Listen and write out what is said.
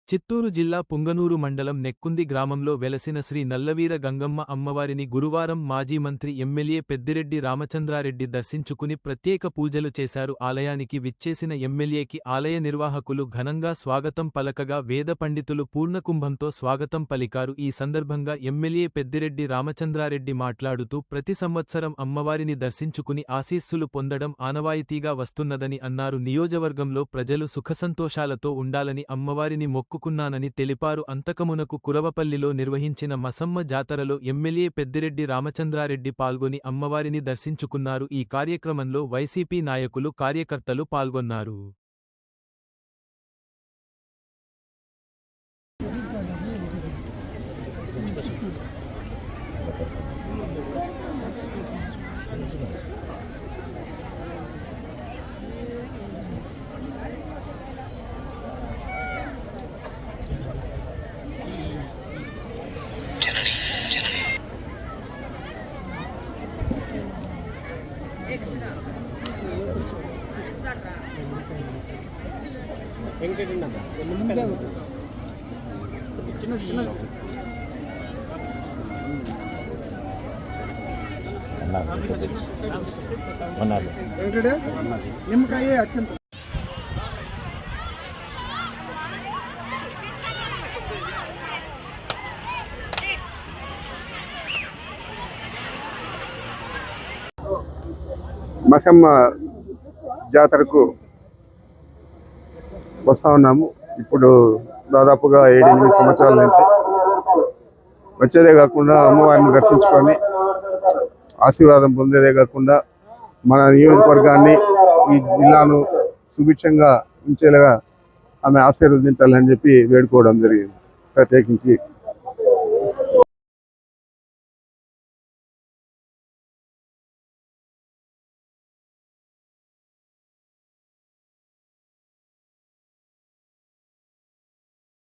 చిత్తూరు జిల్లా పుంగనూరు మండలం నెక్కుంది గ్రామంలో వెలసిన శ్రీ నల్లవీర గంగమ్మ అమ్మవారిని గురువారం మాజీ మంత్రి ఎమ్మెల్యే పెద్దిరెడ్డి రామచంద్రారెడ్డి దర్శించుకుని ప్రత్యేక పూజలు చేశారు. ఆలయానికి విచ్చేసిన ఎమ్మెల్యేకి ఆలయ నిర్వాహకులు ఘనంగా స్వాగతం పలకగా వేద పండితులు పూర్ణకుంభంతో స్వాగతం పలికారు. ఈ సందర్భంగా ఎమ్మెల్యే పెద్దిరెడ్డి రామచంద్రారెడ్డి మాట్లాడుతూ ప్రతి సంవత్సరం అమ్మవారిని దర్శించుకుని ఆశీస్సులు పొందడం ఆనవాయితీగా వస్తున్నదని అన్నారు. నియోజకవర్గంలో ప్రజలు సుఖసంతోషాలతో ఉండాలని అమ్మవారిని మొక్కుకున్నానని తెలిపారు. అంతకమునకు కురవపల్లిలో నిర్వహించిన మసమ్మ జాతరలో ఎమ్మెల్యే పెద్దిరెడ్డి రామచంద్రారెడ్డి పాల్గొని అమ్మవారిని దర్శించుకున్నారు. ఈ కార్యక్రమంలో వైసీపీ నాయకులు, కార్యకర్తలు పాల్గొన్నారు. నిమ్మకాయ అత్యంత మసమ్మ జాతరకు వస్తూ ఉన్నాము. ఇప్పుడు దాదాపుగా 7-8 సంవత్సరాల నుంచి వచ్చేదే కాకుండా అమ్మవారిని దర్శించుకొని ఆశీర్వాదం పొందేదే కాకుండా మన నియోజకవర్గాన్ని, ఈ జిల్లాను సుభిక్షంగా ఉంచేలాగా ఆమె ఆశీర్వదించాలని చెప్పి వేడుకోవడం జరిగింది. ప్రత్యేకించి